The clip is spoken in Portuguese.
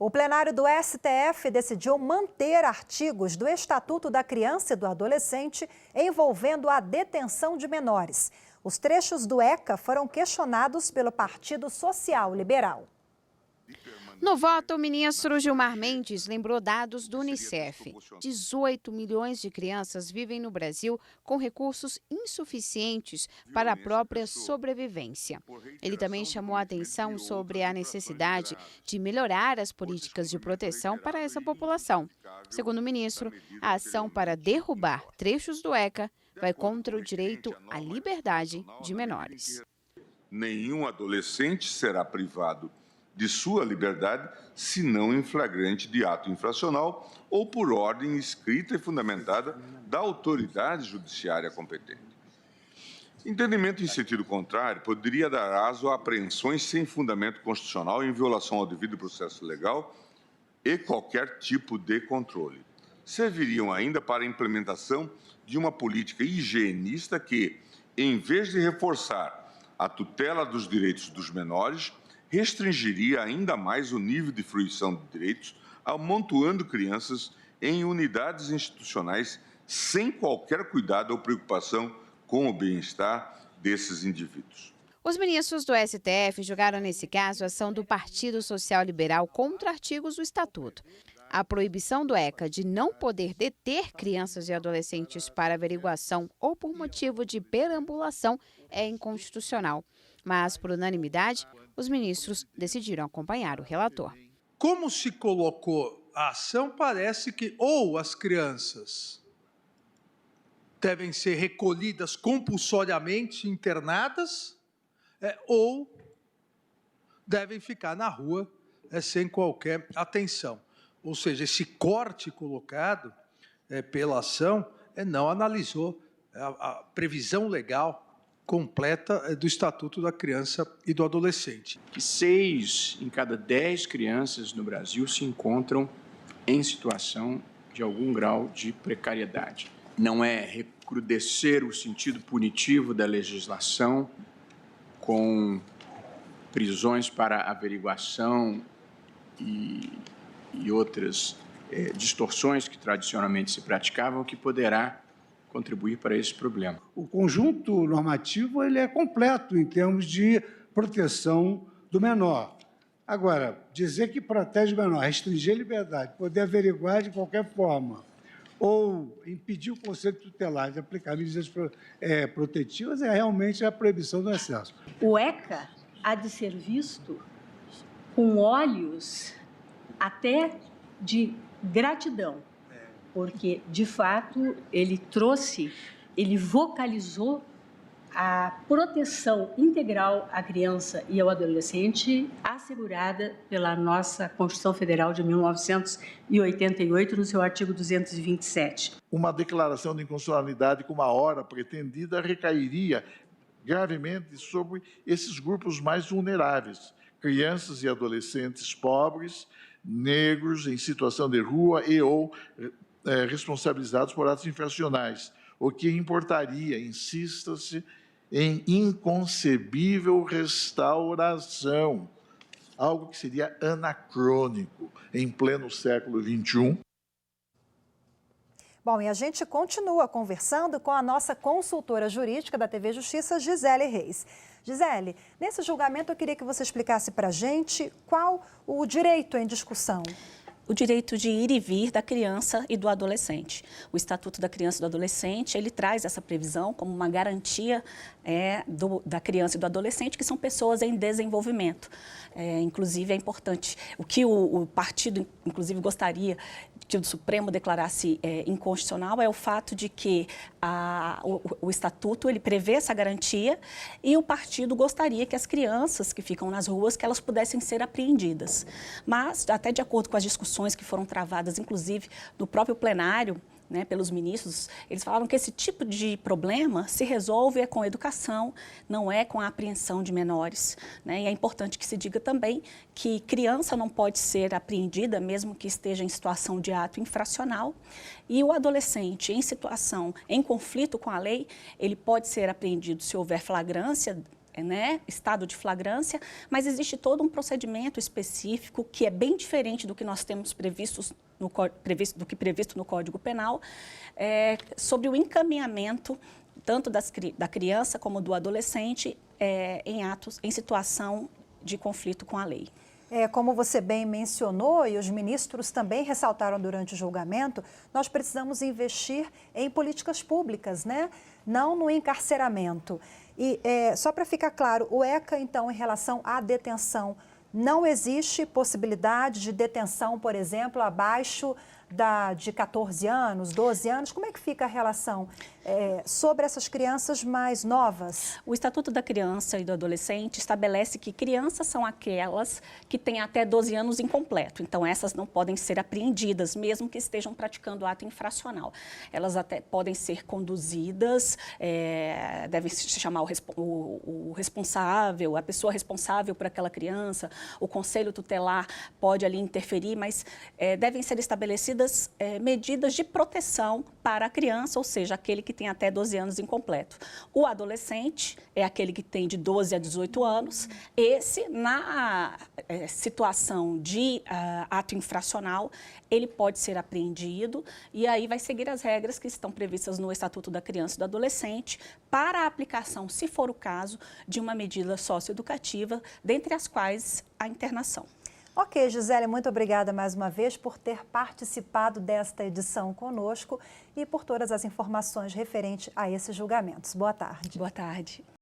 O plenário do STF decidiu manter artigos do Estatuto da Criança e do Adolescente envolvendo a detenção de menores. Os trechos do ECA foram questionados pelo Partido Social Liberal. No voto, o ministro Gilmar Mendes lembrou dados do Unicef. 18 milhões de crianças vivem no Brasil com recursos insuficientes para a própria sobrevivência. Ele também chamou a atenção sobre a necessidade de melhorar as políticas de proteção para essa população. Segundo o ministro, a ação para derrubar trechos do ECA vai contra o direito à liberdade de menores. Nenhum adolescente será privado de sua liberdade, se não em flagrante de ato infracional ou por ordem escrita e fundamentada da autoridade judiciária competente. Entendimento em sentido contrário poderia dar aso a apreensões sem fundamento constitucional em violação ao devido processo legal e qualquer tipo de controle. Serviriam ainda para a implementação de uma política higienista que, em vez de reforçar a tutela dos direitos dos menores, restringiria ainda mais o nível de fruição de direitos, amontoando crianças em unidades institucionais sem qualquer cuidado ou preocupação com o bem-estar desses indivíduos. Os ministros do STF julgaram nesse caso a ação do Partido Social Liberal contra artigos do Estatuto. A proibição do ECA de não poder deter crianças e adolescentes para averiguação ou por motivo de perambulação é inconstitucional. Mas, por unanimidade, os ministros decidiram acompanhar o relator. Como se colocou a ação, parece que ou as crianças devem ser recolhidas compulsoriamente, internadas, ou devem ficar na rua sem qualquer atenção. Ou seja, esse corte colocado pela ação não analisou a previsão legal completa do Estatuto da Criança e do Adolescente. Que 6 em cada 10 crianças no Brasil se encontram em situação de algum grau de precariedade. Não é recrudescer o sentido punitivo da legislação com prisões para averiguação e outras distorções que tradicionalmente se praticavam que poderá contribuir para esse problema. O conjunto normativo ele é completo em termos de proteção do menor. Agora, dizer que protege o menor, restringir a liberdade, poder averiguar de qualquer forma, ou impedir o conselho tutelar de aplicar medidas protetivas, é realmente a proibição do excesso. O ECA há de ser visto com olhos até de gratidão, porque, de fato, ele vocalizou a proteção integral à criança e ao adolescente assegurada pela nossa Constituição Federal de 1988, no seu artigo 227. Uma declaração de inconstitucionalidade com uma hora pretendida recairia gravemente sobre esses grupos mais vulneráveis, crianças e adolescentes pobres, negros em situação de rua e ou responsabilizados por atos infracionais, o que importaria, insista-se, em inconcebível restauração, algo que seria anacrônico em pleno século XXI. Bom, e a gente continua conversando com a nossa consultora jurídica da TV Justiça, Gisele Reis. Gisele, nesse julgamento eu queria que você explicasse para a gente qual o direito em discussão. O direito de ir e vir da criança e do adolescente. O Estatuto da Criança e do Adolescente, ele traz essa previsão como uma garantia da criança e do adolescente, que são pessoas em desenvolvimento. Inclusive, é importante, o que o partido, inclusive, gostaria que o Supremo declarasse inconstitucional é o fato de que o Estatuto ele prevê essa garantia e o partido gostaria que as crianças que ficam nas ruas, que elas pudessem ser apreendidas. Mas, até de acordo com as discussões que foram travadas, inclusive, no próprio plenário, pelos ministros, eles falaram que esse tipo de problema se resolve com educação, não é com a apreensão de menores. E é importante que se diga também que criança não pode ser apreendida, mesmo que esteja em situação de ato infracional, e o adolescente em situação, em conflito com a lei, ele pode ser apreendido se houver flagrância né, estado de flagrância, mas existe todo um procedimento específico que é bem diferente do que nós temos previsto no Código Penal, sobre o encaminhamento tanto da criança como do adolescente em situação de conflito com a lei. Como você bem mencionou e os ministros também ressaltaram durante o julgamento, nós precisamos investir em políticas públicas, né? Não no encarceramento. E só para ficar claro, o ECA, então, em relação à detenção, não existe possibilidade de detenção, por exemplo, abaixo de 14 anos, 12 anos? Como é que fica a relação sobre essas crianças mais novas? O Estatuto da Criança e do Adolescente estabelece que crianças são aquelas que têm até 12 anos incompleto. Então, essas não podem ser apreendidas, mesmo que estejam praticando ato infracional. Elas até podem ser conduzidas, devem se chamar o responsável, a pessoa responsável por aquela criança, o conselho tutelar pode ali interferir, mas devem ser estabelecidas medidas de proteção para a criança, ou seja, aquele que tem até 12 anos incompleto. O adolescente é aquele que tem de 12 a 18 anos. Esse, na situação de ato infracional, ele pode ser apreendido e aí vai seguir as regras que estão previstas no Estatuto da Criança e do Adolescente para a aplicação, se for o caso, de uma medida socioeducativa, dentre as quais a internação. Ok, Gisele, muito obrigada mais uma vez por ter participado desta edição conosco e por todas as informações referentes a esses julgamentos. Boa tarde. Boa tarde.